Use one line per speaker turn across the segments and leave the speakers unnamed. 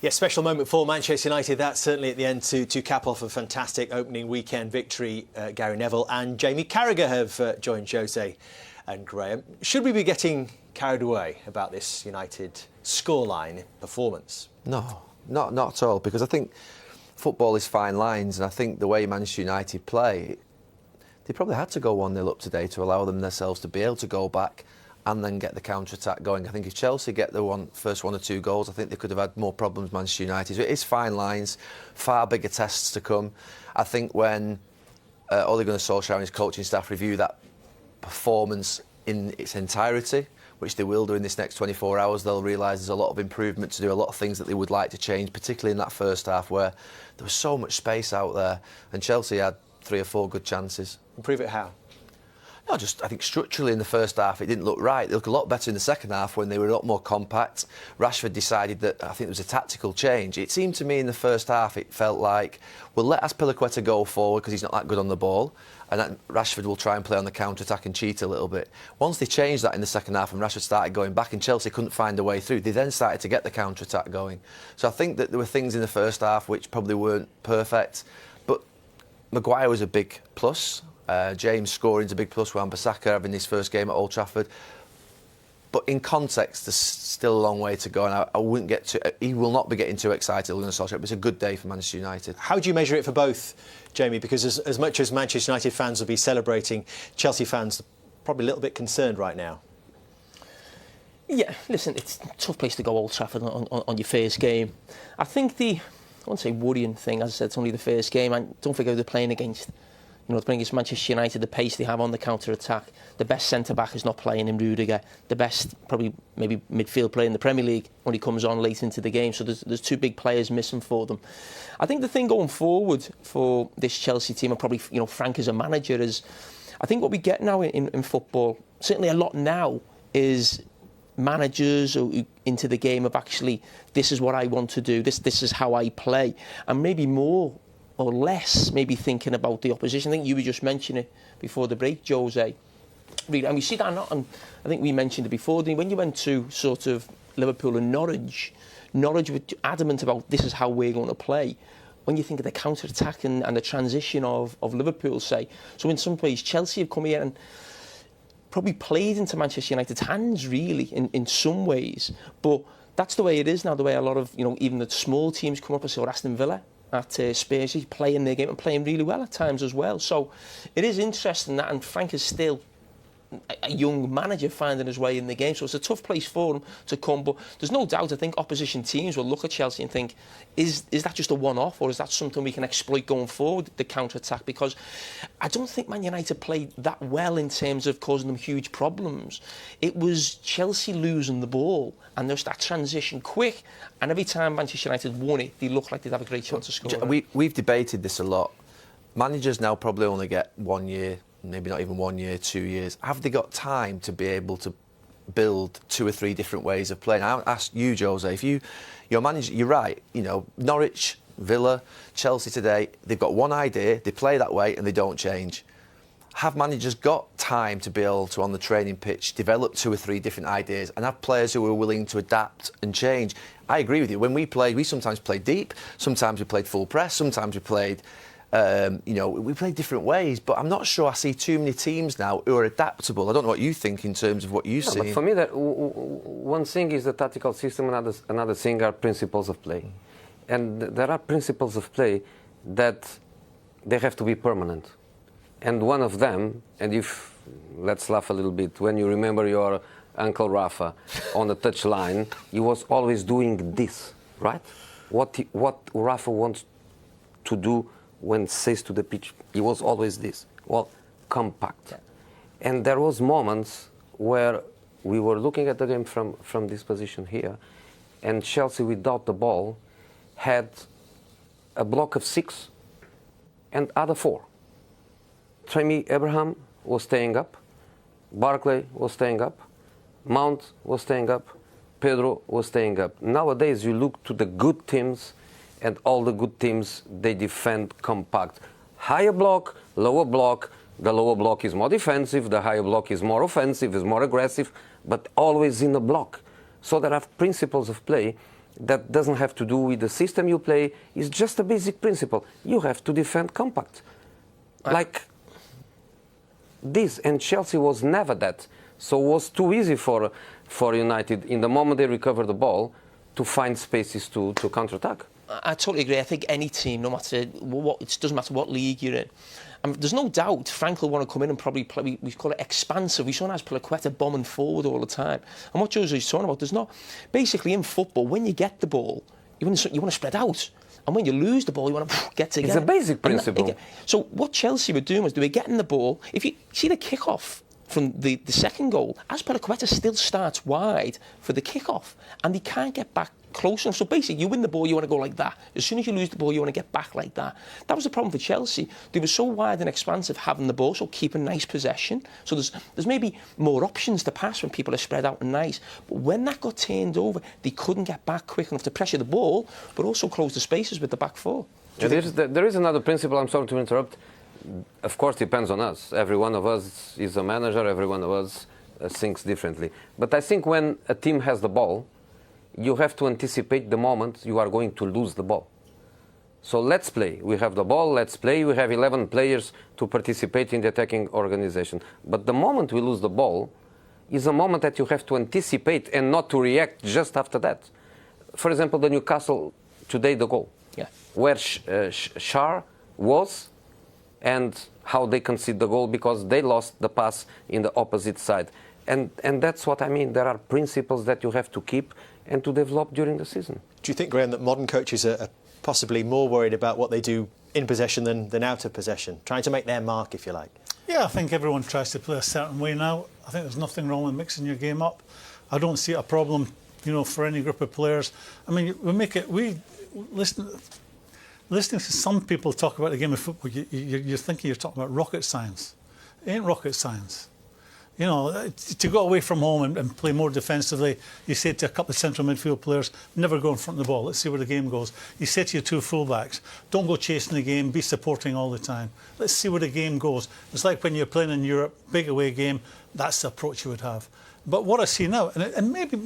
Yes, special moment for Manchester United. That's certainly at the end to cap off a fantastic opening weekend victory. Gary Neville and Jamie Carragher have joined Jose and Graeme. Should we be getting carried away about this United scoreline performance?
No, not at all, because I think football is fine lines, and I think the way Manchester United play, they probably had to go 1-0 up today to allow themselves to be able to go back and then get the counter-attack going. I think if Chelsea get the first 1 or 2 goals, I think they could have had more problems, Manchester United. So it is fine lines, far bigger tests to come. I think when Ole Gunnar Solskjaer and his coaching staff review that performance in its entirety, which they will do in this next 24 hours, they'll realise there's a lot of improvement to do, a lot of things that they would like to change, particularly in that first half where there was so much space out there and Chelsea had 3 or 4 good chances.
Improve it how?
No, I think structurally in the first half it didn't look right. They looked a lot better in the second half when they were a lot more compact. Rashford decided that, I think there was a tactical change. It seemed to me in the first half it felt like, we'll let Azpilicueta go forward because he's not that good on the ball, and then Rashford will try and play on the counter-attack and cheat a little bit. Once they changed that in the second half and Rashford started going back and Chelsea couldn't find a way through, they then started to get the counter-attack going. So I think that there were things in the first half which probably weren't perfect, but Maguire was a big plus. James scoring's a big plus with Wan-Bissaka having his first game at Old Trafford. But in context, there's still a long way to go, and I wouldn't get to. He will not be getting too excited. But it's a good day for Manchester United.
How do you measure it for both, Jamie? Because as much as Manchester United fans will be celebrating, Chelsea fans are probably a little bit concerned right now.
Yeah, listen, it's a tough place to go, Old Trafford, on your first game. I think I won't say worrying thing, as I said, it's only the first game, and don't forget they're playing against. They're playing against Manchester United, the pace they have on the counter-attack. The best centre-back is not playing in Rudiger. The best, probably, maybe midfield player in the Premier League when he comes on late into the game. So there's 2 big players missing for them. I think the thing going forward for this Chelsea team, and probably, Frank as a manager, is I think what we get now in football, certainly a lot now, is managers who into the game of actually, this is what I want to do, this is how I play. And maybe more or less maybe thinking about the opposition. I think you were just mentioning it before the break, Jose. And we see that not, and I think we mentioned it before, when you went to sort of Liverpool and Norwich were adamant about this is how we're going to play. When you think of the counter-attack and the transition of Liverpool, say. So in some ways, Chelsea have come here and probably played into Manchester United's hands, really, in some ways. But that's the way it is now, the way a lot of, even the small teams come up and say, or Aston Villa, at Spurs, he's playing their game and playing really well at times as well. So it is interesting that, and Frank is still a young manager finding his way in the game. So it's a tough place for him to come. But there's no doubt, I think opposition teams will look at Chelsea and think, is that just a one-off, or is that something we can exploit going forward, the counter-attack? Because I don't think Man United played that well in terms of causing them huge problems. It was Chelsea losing the ball and there's that transition quick. And every time Manchester United won it, they looked like they'd have a great chance to score.
We've debated this a lot. Managers now probably only get 1 year, maybe not even 1 year, 2 years. Have they got time to be able to build 2 or 3 different ways of playing? I ask you, Jose, if you're manager, you're right. Norwich, Villa, Chelsea today, they've got one idea, they play that way and they don't change. Have managers got time to be able to, on the training pitch, develop 2 or 3 different ideas and have players who are willing to adapt and change? I agree with you. When we played, we sometimes played deep, sometimes we played full press, sometimes we played we play different ways, but I'm not sure I see too many teams now who are adaptable. I don't know what you think in terms of what you see.
But for me, one thing is the tactical system, another thing are principles of play. And there are principles of play that they have to be permanent. And one of them, let's laugh a little bit, when you remember your Uncle Rafa on the touchline, he was always doing this, right? What Rafa wants to do when says to the pitch, he was always this. Well, compact. Yeah. And there was moments where we were looking at the game from this position here, and Chelsea without the ball had a block of 6 and other 4. Tammy Abraham was staying up, Barkley was staying up, Mount was staying up, Pedro was staying up. Nowadays you look to the good teams, and all the good teams, they defend compact. Higher block, lower block. The lower block is more defensive, the higher block is more offensive, is more aggressive, but always in the block. So there are principles of play that doesn't have to do with the system you play. It's just a basic principle. You have to defend compact. Like this, and Chelsea was never that. So it was too easy for United, in the moment they recover the ball, to find spaces to counter-attack.
I totally agree. I think any team, no matter what, it doesn't matter what league you're in. There's no doubt Frank will want to come in and probably play, we call it expansive. We saw Azpilicueta bombing forward all the time. And what Jose's talking about, there's not... Basically, in football, when you get the ball, you want to spread out. And when you lose the ball, you want to get together.
It's a basic principle.
So what Chelsea were doing was they were getting the ball. If you see the kick-off from the second goal, Azpilicueta still starts wide for the kick-off. And he can't get back close enough. So basically, you win the ball, you want to go like that. As soon as you lose the ball, you want to get back like that. That was the problem for Chelsea. They were so wide and expansive having the ball, so keeping nice possession. So there's maybe more options to pass when people are spread out and nice. But when that got turned over, they couldn't get back quick enough to pressure the ball, but also close the spaces with the back four.
Yeah, there is another principle, I'm sorry to interrupt. Of course, depends on us. Every one of us is a manager, every one of us thinks differently. But I think when a team has the ball, you have to anticipate the moment you are going to lose the ball. So let's play. We have the ball, let's play. We have 11 players to participate in the attacking organization. But the moment we lose the ball is a moment that you have to anticipate and not to react just after that. For example, the Newcastle today, the goal.
Yeah.
Where Schär was and how they concede the goal because they lost the pass in the opposite side. And that's what I mean. There are principles that you have to keep and to develop during the season. Do
you think, Graeme, that modern coaches are possibly more worried about what they do in possession than out of possession, trying to make their mark, if you like?
Yeah, I think everyone tries to play a certain way now. I think there's nothing wrong with mixing your game up. I don't see a problem, for any group of players. I mean, listening to some people talk about the game of football, you're thinking you're talking about rocket science. It ain't rocket science. To go away from home and play more defensively, you say to a couple of central midfield players, never go in front of the ball, let's see where the game goes. You say to your two fullbacks, don't go chasing the game, be supporting all the time. Let's see where the game goes. It's like when you're playing in Europe, big away game, that's the approach you would have. But what I see now, and maybe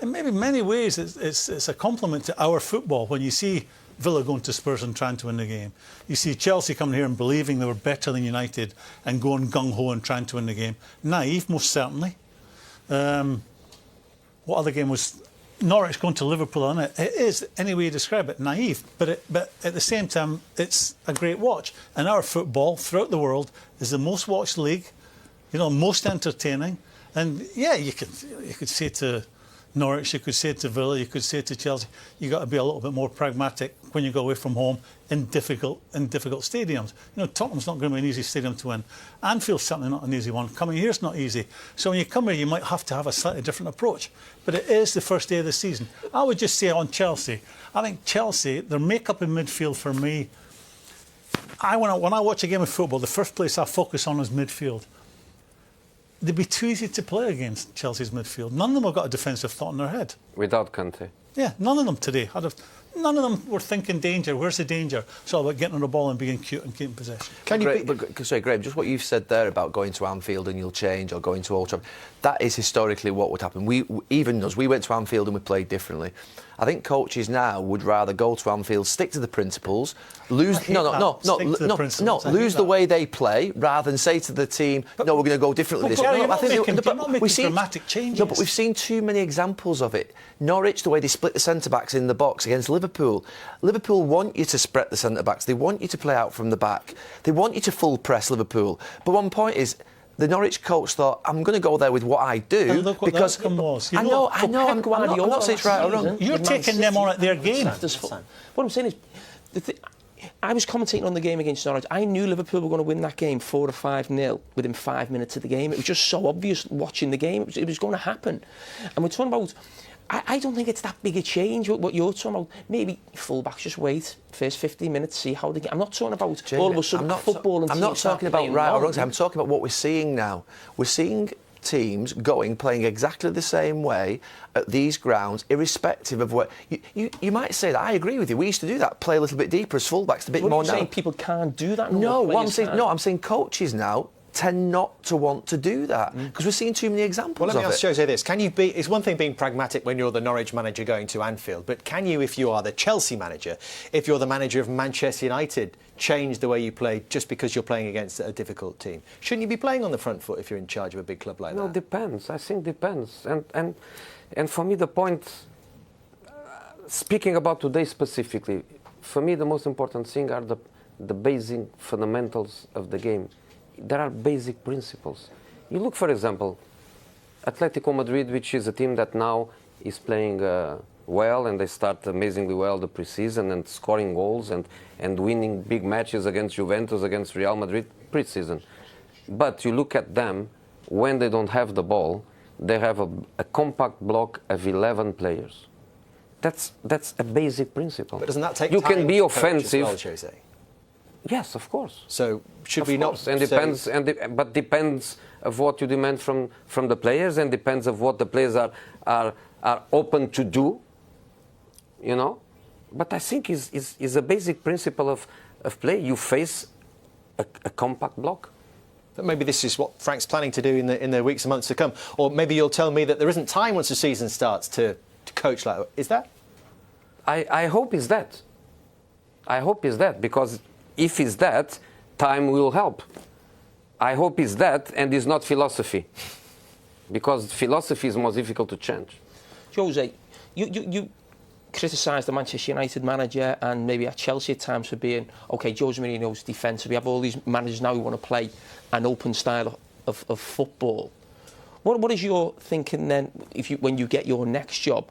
in many ways it's a compliment to our football when you see Villa going to Spurs and trying to win the game. You see Chelsea coming here and believing they were better than United and going gung-ho and trying to win the game. Naive, most certainly. What other game was Norwich going to Liverpool on it? It is, any way you describe it, naive. But at the same time, it's a great watch. And our football throughout the world is the most watched league, most entertaining. And yeah, you could say to Norwich, you could say to Villa, you could say to Chelsea, you've got to be a little bit more pragmatic when you go away from home in difficult stadiums. Tottenham's not going to be an easy stadium to win. Anfield's certainly not an easy one. Coming here's not easy. So when you come here, you might have to have a slightly different approach. But it is the first day of the season. I would just say on Chelsea, I think Chelsea, their make-up in midfield for me, when I watch a game of football, the first place I focus on is midfield. They'd be too easy to play against Chelsea's midfield. None of them have got a defensive thought in their head.
Without Kante.
Yeah, none of them today. None of them were thinking danger. Where's the danger? It's all about getting on the ball and being cute and keeping possession.
Sorry, Graeme, just what you've said there about going to Anfield and you'll change or going to Old Trafford, that is historically what would happen. We went to Anfield and we played differently. I think coaches now would rather go to Anfield, stick to the principles, lose the way they play, rather than say to the team, we're going to go differently this way.
We've seen dramatic changes.
No, but we've seen too many examples of it. Norwich, the way they split the centre-backs in the box against Liverpool. Liverpool want you to spread the centre-backs. They want you to play out from the back. They want you to full press Liverpool. But one point is, the Norwich coach thought, I'm going to go there with what I do.
And look what
because
the outcome was.
I know, I'm not saying it's right or wrong.
You're taking them on at their game.
What I'm saying is, I was commentating on the game against Norwich. I knew Liverpool were going to win that game 4 or 5-0 within 5 minutes of the game. It was just so obvious watching the game. It was going to happen. And we're talking about... I don't think it's that big a change, what you're talking about. Maybe full-backs just wait, first 15 minutes, see how they get... I'm not talking about
Jamie,
all of a sudden football and
I'm not talking about right or wrong. I'm talking about what we're seeing now. We're seeing teams playing exactly the same way at these grounds, irrespective of what... You might say that, I agree with you, we used to do that, play a little bit deeper as full-backs, a bit more now.
Saying people can't do that?
No, I'm saying coaches now tend not to want to do that because we're seeing too many examples
Well, let me
of
ask
it.
Jose this. Can you be... It's one thing being pragmatic when you're the Norwich manager going to Anfield, but can you, if you are the Chelsea manager, if you're the manager of Manchester United, change the way you play just because you're playing against a difficult team? Shouldn't you be playing on the front foot if you're in charge of a big club like
No,
that?
depends. I think depends. And for me, the point, speaking about today specifically, for me the most important thing are the basic fundamentals of the game. There are basic principles. You look, for example, Atletico Madrid, which is a team that now is playing well, and they start amazingly well the pre-season and scoring goals and winning big matches against Juventus, against Real Madrid pre-season. But you look at them, when they don't have the ball, they have a compact block of 11 players. That's a basic principle.
But doesn't that take
you
time
can be
to coach
offensive.
as well, Jose?
Yes, of course.
So should
Of
we not...
course. And
say-
depends, but depends of what you demand from the players, and depends of what the players are open to do. You know, but I think is a basic principle of play. You face a compact block.
But maybe this is what Frank's planning to do in the weeks and months to come. Or maybe you'll tell me that there isn't time once the season starts to coach like that. Is that?
I hope it's that. I hope it's that, because if it's that, time will help. I hope it's that, and it's not philosophy, because philosophy is more difficult to change.
Jose, you criticised the Manchester United manager and maybe at Chelsea at times for being, OK, Jose Mourinho's defensive. We have all these managers now who want to play an open style of football. What is your thinking then, when you get your next job?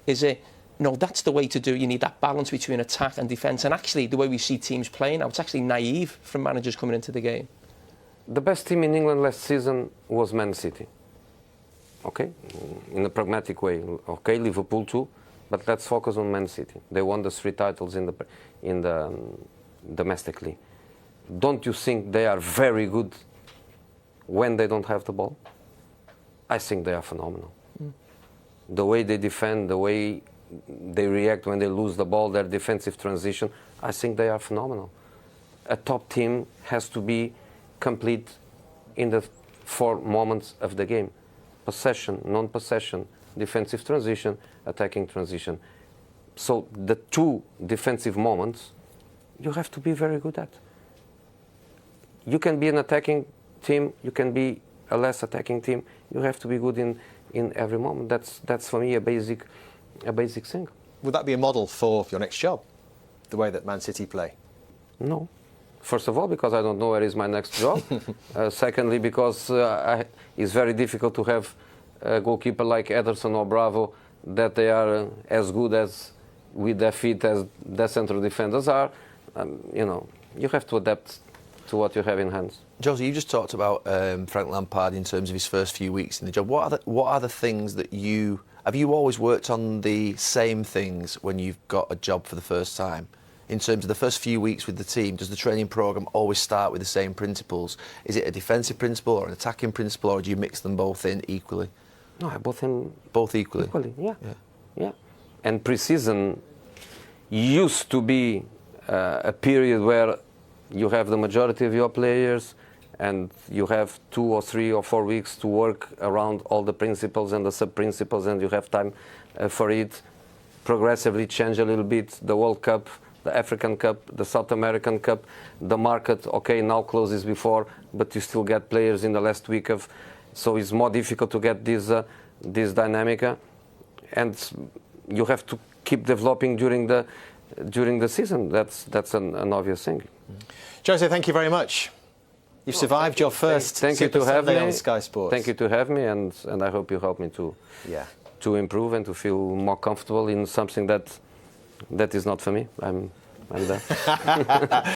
Is it, no, that's the way to do it. You need that balance between attack and defence. And actually, the way we see teams playing now, it's actually naive from managers coming into the game.
The best team in England last season was Man City. Okay, in a pragmatic way. Okay, Liverpool too, but let's focus on Man City. They won the 3 titles in the domestic league. Don't you think they are very good when they don't have the ball? I think they are phenomenal. The way they defend, the way they react when they lose the ball, their defensive transition, I think they are phenomenal. A top team has to be complete in the 4 moments of the game: possession, non-possession, defensive transition, attacking transition. So the 2 defensive moments you have to be very good at. You can be an attacking team, you can be a less attacking team. You have to be good in every moment. That's for me a basic thing.
Would that be a model for your next job, the way that Man City play?
No. First of all, because I don't know where is my next job. Secondly, because it's very difficult to have a goalkeeper like Ederson or Bravo that they are as good as with their feet as the central defenders are. You know, you have to adapt to what you have in hands.
Josie, you just talked about Frank Lampard in terms of his first few weeks in the job. What are the things that have you always worked on the same things when you've got a job for the first time? In terms of the first few weeks with the team, does the training programme always start with the same principles? Is it a defensive principle or an attacking principle, or do you mix them both in equally?
No,
Both equally?
Equally, yeah. And pre-season used to be a period where you have the majority of your players and you have 2 or 3 or 4 weeks to work around all the principles and the sub-principles, and you have time for it. Progressively change a little bit. The World Cup, the African Cup, the South American Cup, the market, okay, now closes before, but you still get players in the last week of, so it's more difficult to get this dynamic, and you have to keep developing during the season. That's an obvious thing.
Jose, thank you very much. You've survived your first
Thank you
Super
to have
Sunday
me
on Sky Sports.
Thank you to have me, and I hope you help me to improve and to feel more comfortable in something that is not for me. I'm there.